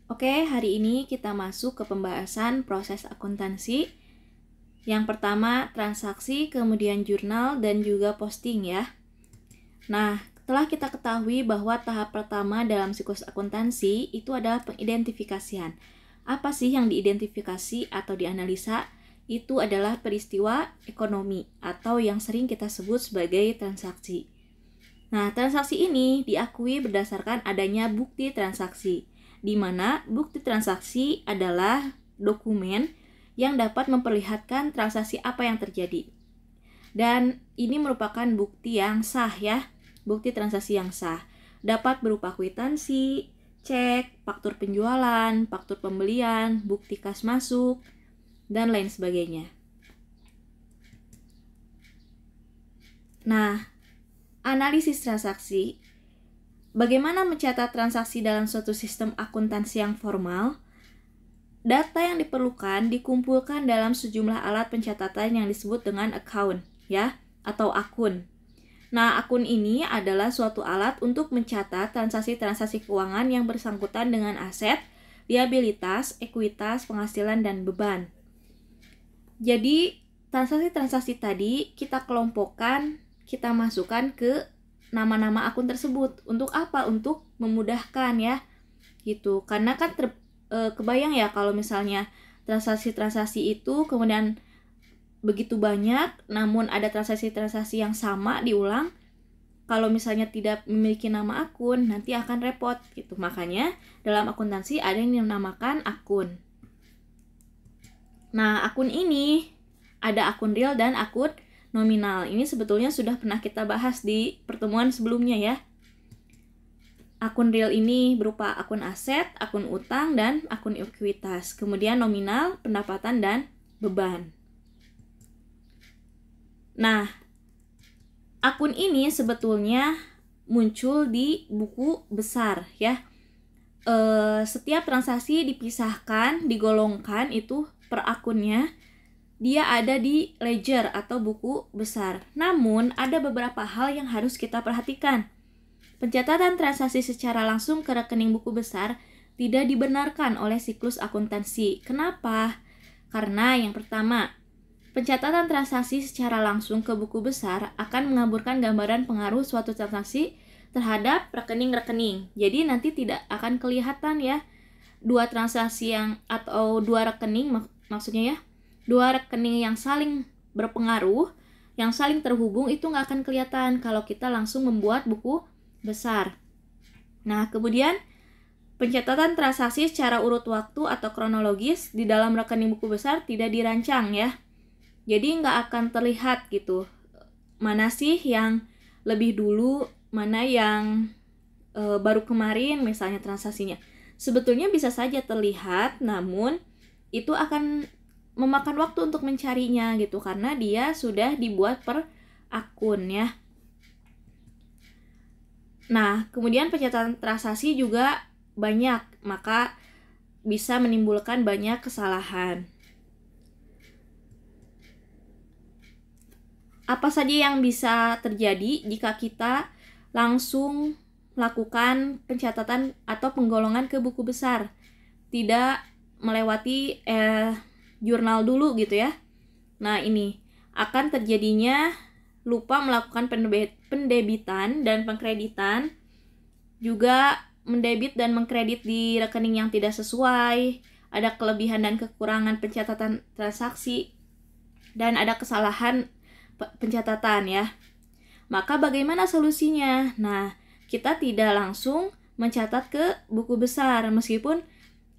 Oke, hari ini kita masuk ke pembahasan proses akuntansi. Yang pertama, transaksi, kemudian jurnal, dan juga posting ya. Nah, telah kita ketahui bahwa tahap pertama dalam siklus akuntansi itu adalah pengidentifikasian. Apa sih yang diidentifikasi atau dianalisa? Itu adalah peristiwa ekonomi atau yang sering kita sebut sebagai transaksi. Nah, transaksi ini diakui berdasarkan adanya bukti transaksi, di mana bukti transaksi adalah dokumen yang dapat memperlihatkan transaksi apa yang terjadi. Dan ini merupakan bukti yang sah ya, bukti transaksi yang sah. Dapat berupa kwitansi, cek, faktur penjualan, faktur pembelian, bukti kas masuk, dan lain sebagainya. Nah, analisis transaksi. Bagaimana mencatat transaksi dalam suatu sistem akuntansi yang formal? Data yang diperlukan dikumpulkan dalam sejumlah alat pencatatan yang disebut dengan account, ya, atau akun. Nah, akun ini adalah suatu alat untuk mencatat transaksi-transaksi keuangan yang bersangkutan dengan aset, liabilitas, ekuitas, penghasilan, dan beban. Jadi, transaksi-transaksi tadi kita kelompokkan, kita masukkan ke nama-nama akun tersebut. Untuk apa? Untuk memudahkan ya, gitu. Karena kan kebayang ya kalau misalnya transaksi-transaksi itu kemudian begitu banyak, namun ada transaksi-transaksi yang sama diulang. Kalau misalnya tidak memiliki nama akun, nanti akan repot gitu. Makanya dalam akuntansi ada yang dinamakan akun. Nah, akun ini ada akun real dan akun nominal. Ini sebetulnya sudah pernah kita bahas di pertemuan sebelumnya ya. Akun real ini berupa akun aset, akun utang, dan akun ekuitas. Kemudian nominal, pendapatan, dan beban. Nah, akun ini sebetulnya muncul di buku besar ya. Setiap transaksi dipisahkan, digolongkan itu per akunnya, dia ada di ledger atau buku besar. Namun, ada beberapa hal yang harus kita perhatikan. Pencatatan transaksi secara langsung ke rekening buku besar tidak dibenarkan oleh siklus akuntansi. Kenapa? Karena yang pertama, pencatatan transaksi secara langsung ke buku besar akan mengaburkan gambaran pengaruh suatu transaksi terhadap rekening-rekening. Jadi nanti tidak akan kelihatan ya dua transaksi yang atau dua rekening maksudnya ya, dua rekening yang saling berpengaruh, yang saling terhubung itu nggak akan kelihatan kalau kita langsung membuat buku besar. Nah, kemudian pencatatan transaksi secara urut waktu atau kronologis di dalam rekening buku besar tidak dirancang ya. Jadi nggak akan terlihat gitu mana sih yang lebih dulu, mana yang baru kemarin misalnya transaksinya. Sebetulnya bisa saja terlihat, namun itu akan memakan waktu untuk mencarinya gitu karena dia sudah dibuat per akun ya. Nah, kemudian pencatatan transaksi juga banyak, maka bisa menimbulkan banyak kesalahan. Apa saja yang bisa terjadi jika kita langsung melakukan pencatatan atau penggolongan ke buku besar, tidak melewati jurnal dulu gitu ya. Nah, ini akan terjadinya lupa melakukan pendebitan dan pengkreditan, juga mendebit dan mengkredit di rekening yang tidak sesuai, ada kelebihan dan kekurangan pencatatan transaksi, dan ada kesalahan pencatatan ya. Maka bagaimana solusinya? Nah, kita tidak langsung mencatat ke buku besar meskipun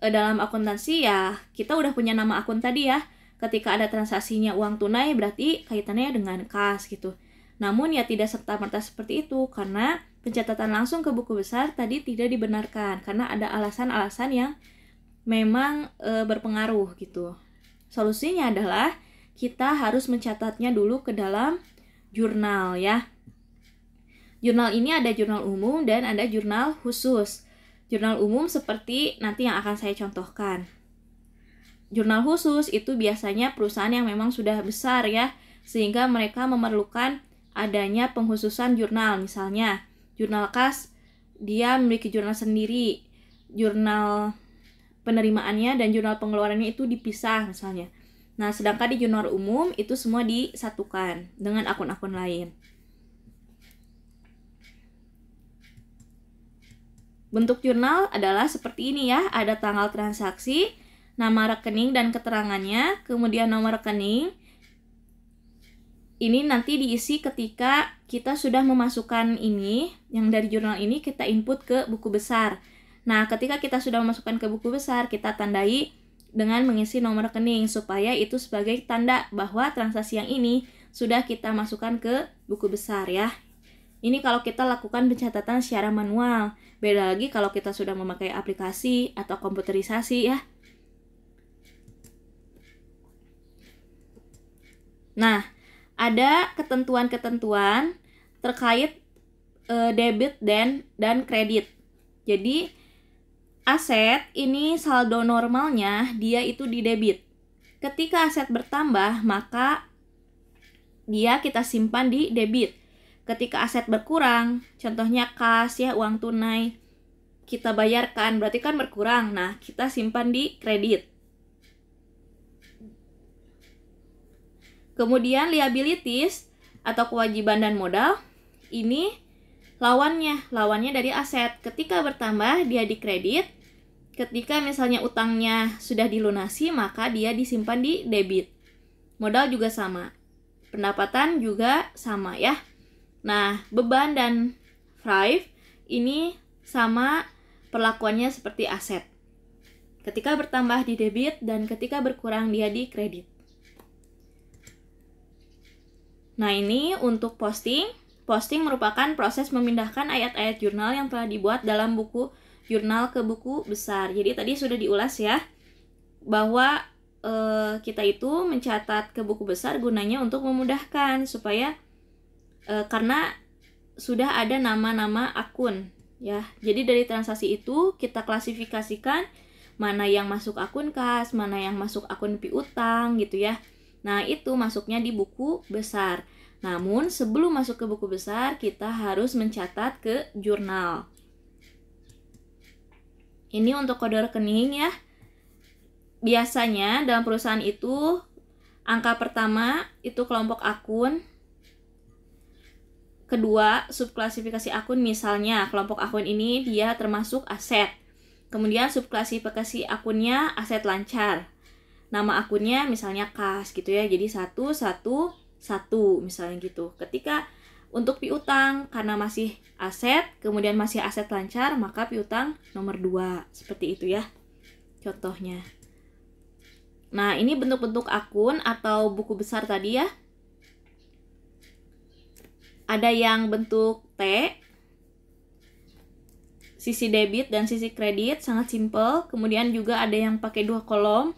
dalam akuntansi ya kita udah punya nama akun tadi ya. Ketika ada transaksinya uang tunai berarti kaitannya dengan kas gitu. Namun ya tidak serta-merta seperti itu karena pencatatan langsung ke buku besar tadi tidak dibenarkan karena ada alasan-alasan yang memang berpengaruh gitu. Solusinya adalah kita harus mencatatnya dulu ke dalam jurnal ya. Jurnal ini ada jurnal umum dan ada jurnal khusus. Jurnal umum seperti nanti yang akan saya contohkan. Jurnal khusus itu biasanya perusahaan yang memang sudah besar ya, sehingga mereka memerlukan adanya pengkhususan jurnal. Misalnya, jurnal kas dia memiliki jurnal sendiri. Jurnal penerimaannya dan jurnal pengeluarannya itu dipisah misalnya. Nah, sedangkan di jurnal umum itu semua disatukan dengan akun-akun lain. Bentuk jurnal adalah seperti ini ya, ada tanggal transaksi, nama rekening dan keterangannya, kemudian nomor rekening. Ini nanti diisi ketika kita sudah memasukkan ini, yang dari jurnal ini kita input ke buku besar. Nah, ketika kita sudah memasukkan ke buku besar, kita tandai dengan mengisi nomor rekening, supaya itu sebagai tanda bahwa transaksi yang ini sudah kita masukkan ke buku besar ya. Ini kalau kita lakukan pencatatan secara manual. Beda lagi kalau kita sudah memakai aplikasi atau komputerisasi ya. Nah, ada ketentuan-ketentuan terkait debit dan kredit. Jadi, aset ini saldo normalnya dia itu di debit. Ketika aset bertambah, maka dia kita simpan di debit. Ketika aset berkurang, contohnya kas ya, uang tunai, kita bayarkan, berarti kan berkurang. Nah, kita simpan di kredit. Kemudian liabilities atau kewajiban dan modal, ini lawannya dari aset. Ketika bertambah, dia di kredit. Ketika misalnya utangnya sudah dilunasi, maka dia disimpan di debit. Modal juga sama. Pendapatan juga sama ya. Nah, beban dan thrive ini sama perlakuannya seperti aset. Ketika bertambah di debit dan ketika berkurang dia di kredit. Nah, ini untuk posting. Posting merupakan proses memindahkan ayat-ayat jurnal yang telah dibuat dalam buku jurnal ke buku besar. Jadi tadi sudah diulas ya, bahwa kita itu mencatat ke buku besar gunanya untuk memudahkan supaya karena sudah ada nama-nama akun ya. Jadi dari transaksi itu kita klasifikasikan mana yang masuk akun kas, mana yang masuk akun piutang gitu ya. Nah, itu masuknya di buku besar. Namun sebelum masuk ke buku besar, kita harus mencatat ke jurnal. Ini untuk kode rekening ya. Biasanya dalam perusahaan itu angka pertama itu kelompok akun. Kedua, subklasifikasi akun, misalnya kelompok akun ini dia termasuk aset. Kemudian subklasifikasi akunnya aset lancar. Nama akunnya misalnya kas gitu ya. Jadi 111 misalnya gitu. Ketika untuk piutang karena masih aset, kemudian masih aset lancar, maka piutang nomor 2. Seperti itu ya. Contohnya. Nah, ini bentuk-bentuk akun atau buku besar tadi ya. Ada yang bentuk T, sisi debit dan sisi kredit, sangat simple. Kemudian juga ada yang pakai 2 kolom.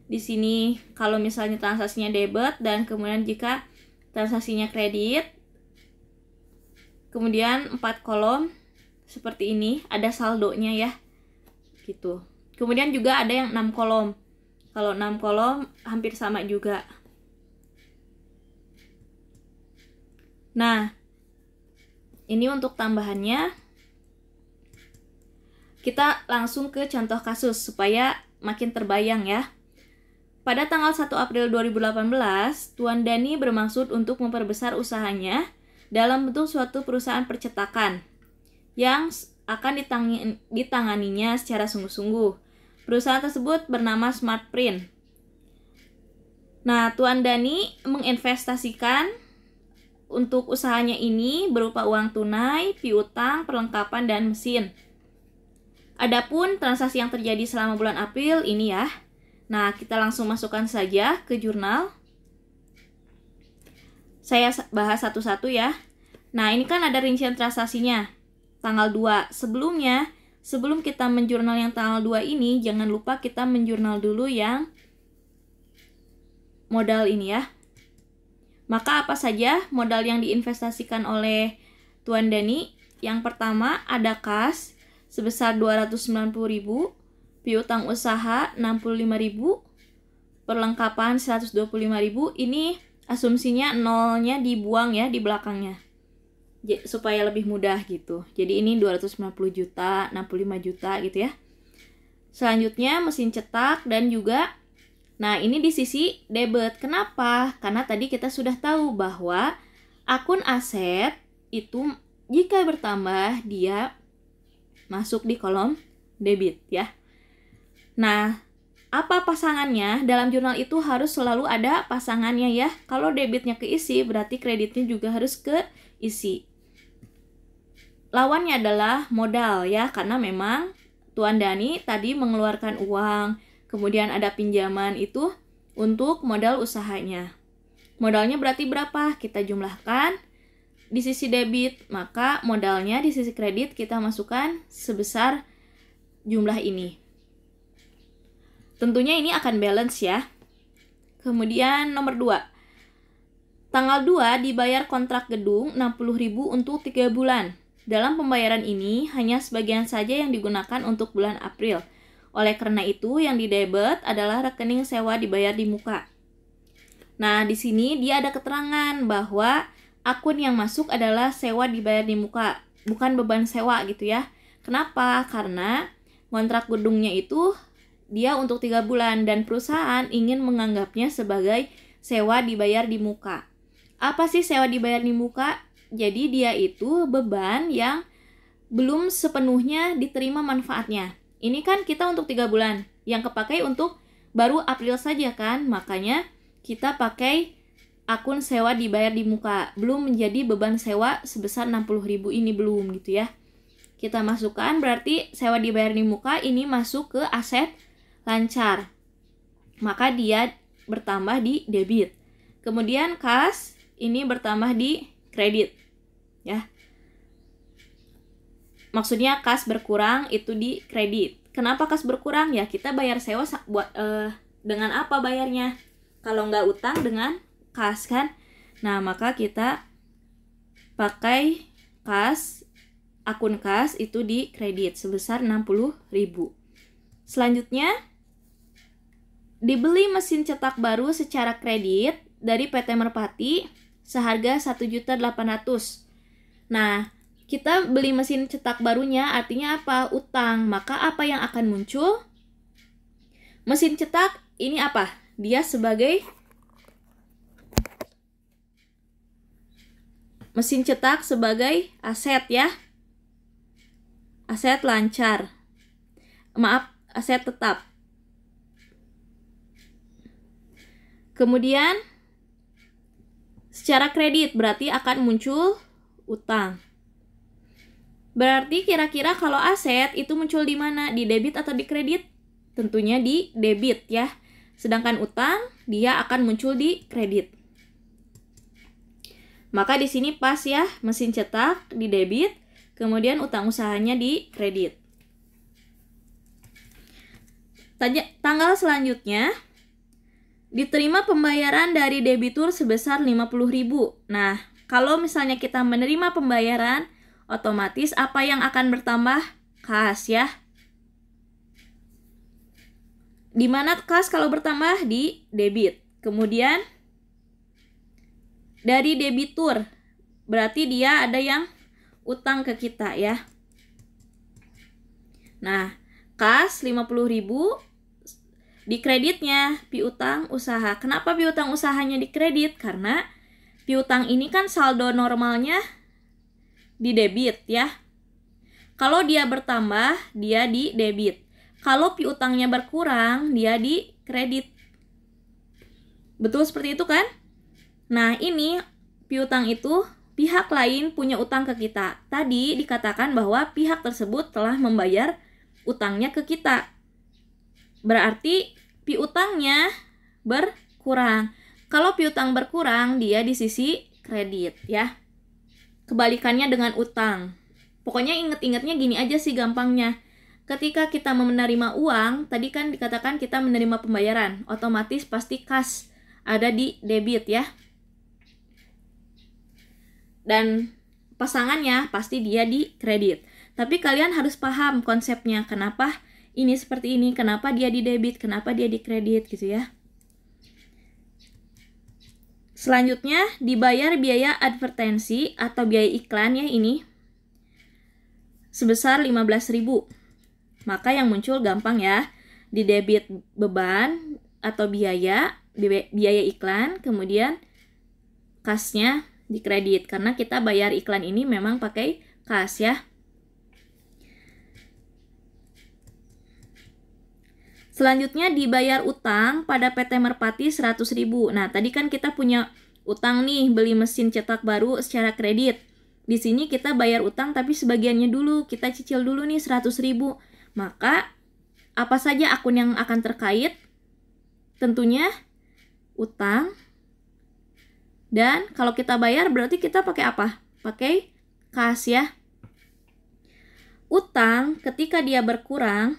Di sini kalau misalnya transaksinya debit dan kemudian jika transaksinya kredit. Kemudian 4 kolom seperti ini, ada saldonya ya. Gitu. Kemudian juga ada yang 6 kolom. Kalau 6 kolom hampir sama juga. Nah, ini untuk tambahannya. Kita langsung ke contoh kasus supaya makin terbayang ya. Pada tanggal 1 April 2018, Tuan Dani bermaksud untuk memperbesar usahanya dalam bentuk suatu perusahaan percetakan yang akan ditanganinya secara sungguh-sungguh. Perusahaan tersebut bernama Smart Print. Nah, Tuan Dani menginvestasikan untuk usahanya ini berupa uang tunai, piutang, perlengkapan, dan mesin. Adapun transaksi yang terjadi selama bulan April ini ya. Nah, kita langsung masukkan saja ke jurnal. Saya bahas satu-satu ya. Nah, ini kan ada rincian transaksinya. Tanggal 2. Sebelum kita menjurnal yang tanggal 2 ini, jangan lupa kita menjurnal dulu yang modal ini ya. Maka apa saja modal yang diinvestasikan oleh Tuan Dani? Yang pertama ada kas sebesar 290.000, piutang usaha 65.000, perlengkapan 125.000. Ini asumsinya nolnya dibuang ya di belakangnya. Supaya lebih mudah gitu. Jadi ini 290 juta, 65 juta gitu ya. Selanjutnya mesin cetak dan juga, nah ini di sisi debit. Kenapa? Karena tadi kita sudah tahu bahwa akun aset itu jika bertambah dia masuk di kolom debit ya. Nah, apa pasangannya? Dalam jurnal itu harus selalu ada pasangannya ya. Kalau debitnya keisi, berarti kreditnya juga harus keisi. Lawannya adalah modal ya, karena memang Tuan Dani tadi mengeluarkan uang, kemudian ada pinjaman itu untuk modal usahanya. Modalnya berarti berapa? Kita jumlahkan di sisi debit, maka modalnya di sisi kredit kita masukkan sebesar jumlah ini. Tentunya ini akan balance ya. Kemudian nomor 2. Tanggal 2 dibayar kontrak gedung 60.000 untuk 3 bulan. Dalam pembayaran ini, hanya sebagian saja yang digunakan untuk bulan April. Oleh karena itu, yang didebet adalah rekening sewa dibayar di muka. Nah, di sini dia ada keterangan bahwa akun yang masuk adalah sewa dibayar di muka, bukan beban sewa gitu ya. Kenapa? Karena kontrak gedungnya itu dia untuk 3 bulan dan perusahaan ingin menganggapnya sebagai sewa dibayar di muka. Apa sih sewa dibayar di muka? Jadi dia itu beban yang belum sepenuhnya diterima manfaatnya. Ini kan kita untuk 3 bulan, yang kepakai untuk baru April saja kan, makanya kita pakai akun sewa dibayar di muka, belum menjadi beban sewa sebesar 60.000 ini belum gitu ya. Kita masukkan berarti sewa dibayar di muka ini masuk ke aset lancar, maka dia bertambah di debit. Kemudian kas ini bertambah di kredit ya. Maksudnya kas berkurang itu di kredit. Kenapa kas berkurang? Ya kita bayar sewa buat dengan apa bayarnya? Kalau nggak utang dengan kas kan. Nah, maka kita pakai kas, akun kas itu di kredit sebesar 60.000. Selanjutnya dibeli mesin cetak baru secara kredit dari PT Merpati seharga 1.800.000. Nah, kita beli mesin cetak barunya artinya apa? Utang. Maka apa yang akan muncul? Mesin cetak ini apa? Dia sebagai mesin cetak sebagai aset ya. Aset lancar. Maaf, aset tetap. Kemudian secara kredit berarti akan muncul utang. Berarti kira-kira kalau aset itu muncul di mana? Di debit atau di kredit? Tentunya di debit ya. Sedangkan utang dia akan muncul di kredit. Maka di sini pas ya, mesin cetak di debit, kemudian utang usahanya di kredit. Tanggal selanjutnya diterima pembayaran dari debitur sebesar 50.000. Nah, kalau misalnya kita menerima pembayaran, otomatis apa yang akan bertambah? Kas ya. Di mana kas kalau bertambah? Di debit. Kemudian dari debitur, berarti dia ada yang utang ke kita ya. Nah, kas 50.000 di kreditnya piutang usaha. Kenapa piutang usahanya di kredit? Karena piutang ini kan saldo normalnya di debit ya. Kalau dia bertambah, dia di debit. Kalau piutangnya berkurang, dia di kredit. Betul seperti itu kan? Nah, ini piutang itu pihak lain punya utang ke kita. Tadi dikatakan bahwa pihak tersebut telah membayar utangnya ke kita. Berarti piutangnya berkurang. Kalau piutang berkurang, dia di sisi kredit ya. Kebalikannya dengan utang. Pokoknya inget-ingetnya gini aja sih gampangnya. Ketika kita menerima uang, tadi kan dikatakan kita menerima pembayaran, otomatis pasti kas ada di debit ya. Dan pasangannya pasti dia di kredit. Tapi kalian harus paham konsepnya, kenapa ini seperti ini, kenapa dia di debit, kenapa dia di kredit gitu ya. Selanjutnya dibayar biaya advertensi atau biaya iklan ya ini sebesar 15.000. maka yang muncul gampang ya. Di debit beban atau biaya iklan, kemudian kasnya di kredit. Karena kita bayar iklan ini memang pakai kas ya. Selanjutnya dibayar utang pada PT Merpati 100.000. Nah, tadi kan kita punya utang nih, beli mesin cetak baru secara kredit. Di sini kita bayar utang tapi sebagiannya dulu, kita cicil dulu nih 100.000. Maka apa saja akun yang akan terkait? Tentunya utang. Dan kalau kita bayar berarti kita pakai apa? Pakai kas ya. Utang ketika dia berkurang,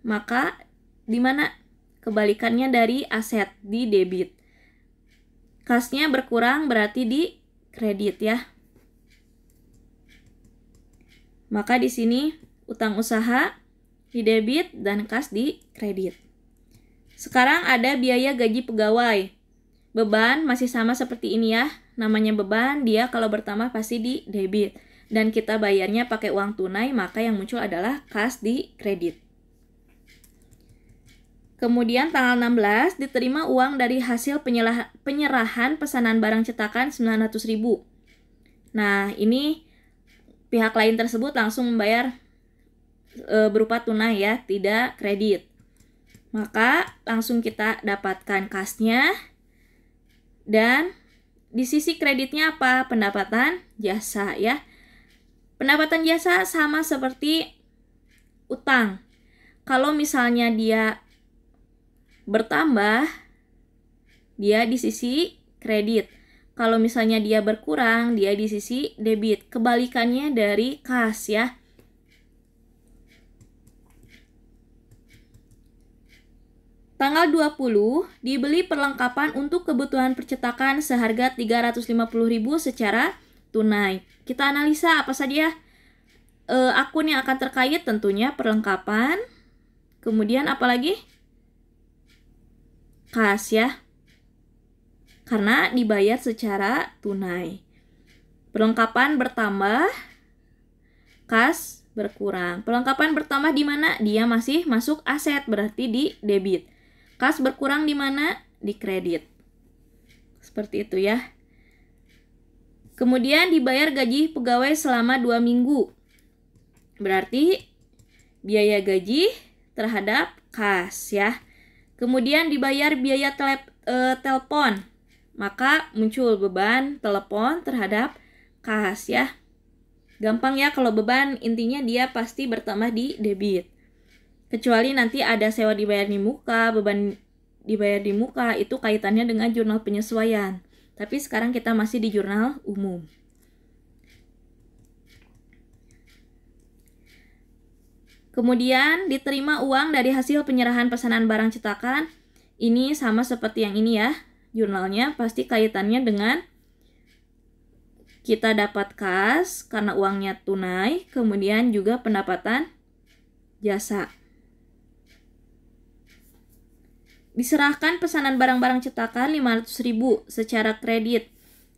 maka di mana kebalikannya dari aset, di debit. Kasnya berkurang berarti di kredit ya. Maka di sini utang usaha di debit dan kas di kredit. Sekarang ada biaya gaji pegawai. Beban masih sama seperti ini ya. Namanya beban, dia kalau bertambah pasti di debit. Dan kita bayarnya pakai uang tunai, maka yang muncul adalah kas di kredit. Kemudian tanggal 16 diterima uang dari hasil penyerahan pesanan barang cetakan 900.000. Nah, ini pihak lain tersebut langsung membayar berupa tunai ya, tidak kredit. Maka langsung kita dapatkan kasnya. Dan di sisi kreditnya apa? Pendapatan jasa ya. Pendapatan jasa sama seperti utang. Kalau misalnya dia bertambah, dia di sisi kredit. Kalau misalnya dia berkurang, dia di sisi debit. Kebalikannya dari kas ya. Tanggal 20 dibeli perlengkapan untuk kebutuhan percetakan seharga 350.000 secara tunai. Kita analisa apa saja akun yang akan terkait, tentunya perlengkapan. Kemudian apalagi? Kas ya. Karena dibayar secara tunai. Perlengkapan bertambah, kas berkurang. Perlengkapan bertambah di mana? Dia masih masuk aset, berarti di debit. Kas berkurang di mana? Di kredit. Seperti itu ya. Kemudian dibayar gaji pegawai selama 2 minggu. Berarti biaya gaji terhadap kas ya. Kemudian dibayar biaya telepon. Maka muncul beban telepon terhadap kas ya. Gampang ya kalau beban, intinya dia pasti bertambah di debit. Kecuali nanti ada sewa dibayar di muka, beban dibayar di muka, itu kaitannya dengan jurnal penyesuaian. Tapi sekarang kita masih di jurnal umum. Kemudian diterima uang dari hasil penyerahan pesanan barang cetakan. Ini sama seperti yang ini ya. Jurnalnya pasti kaitannya dengan kita dapat kas karena uangnya tunai, kemudian juga pendapatan jasa. Diserahkan pesanan barang-barang cetakan 500.000 secara kredit.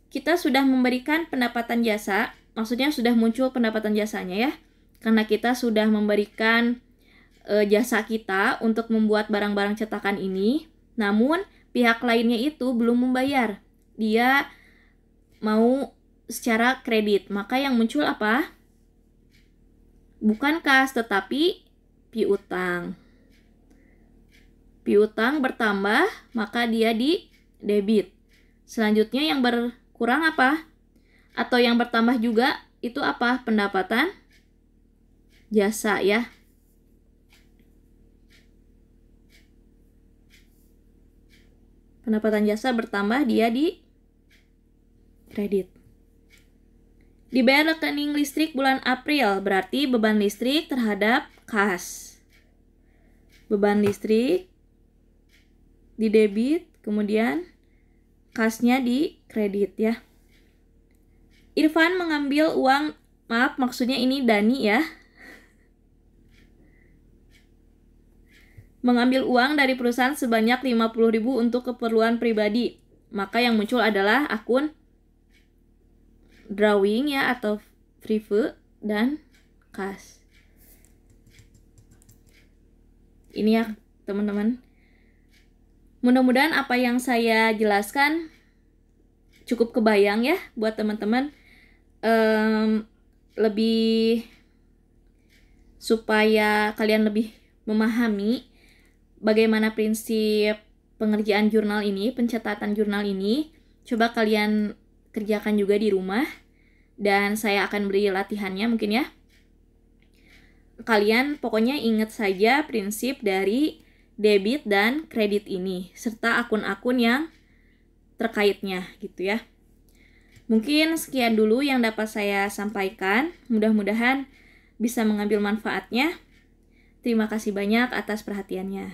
Kita sudah memberikan pendapatan jasa, maksudnya sudah muncul pendapatan jasanya ya. Karena kita sudah memberikan jasa kita untuk membuat barang-barang cetakan ini. Namun pihak lainnya itu belum membayar. Dia mau secara kredit. Maka yang muncul apa? Bukan kas tetapi piutang. Piutang bertambah, maka dia di debit. Selanjutnya yang berkurang apa? Atau yang bertambah juga itu apa? Pendapatan jasa ya. Pendapatan jasa bertambah, dia di kredit. Dibayar rekening listrik bulan April, berarti beban listrik terhadap kas. Beban listrik di debit, kemudian kasnya di kredit ya. Irfan mengambil uang, maaf maksudnya ini Dani ya. Mengambil uang dari perusahaan sebanyak 50.000 untuk keperluan pribadi. Maka yang muncul adalah akun drawing ya atau prive dan kas. Ini ya teman-teman. Mudah-mudahan apa yang saya jelaskan cukup kebayang ya buat teman-teman, lebih supaya kalian lebih memahami bagaimana prinsip pengerjaan jurnal ini, pencatatan jurnal ini. Coba kalian kerjakan juga di rumah, dan saya akan beri latihannya mungkin ya. Kalian pokoknya ingat saja prinsip dari debit dan kredit ini, serta akun-akun yang terkaitnya gitu ya. Mungkin sekian dulu yang dapat saya sampaikan. Mudah-mudahan bisa mengambil manfaatnya. Terima kasih banyak atas perhatiannya.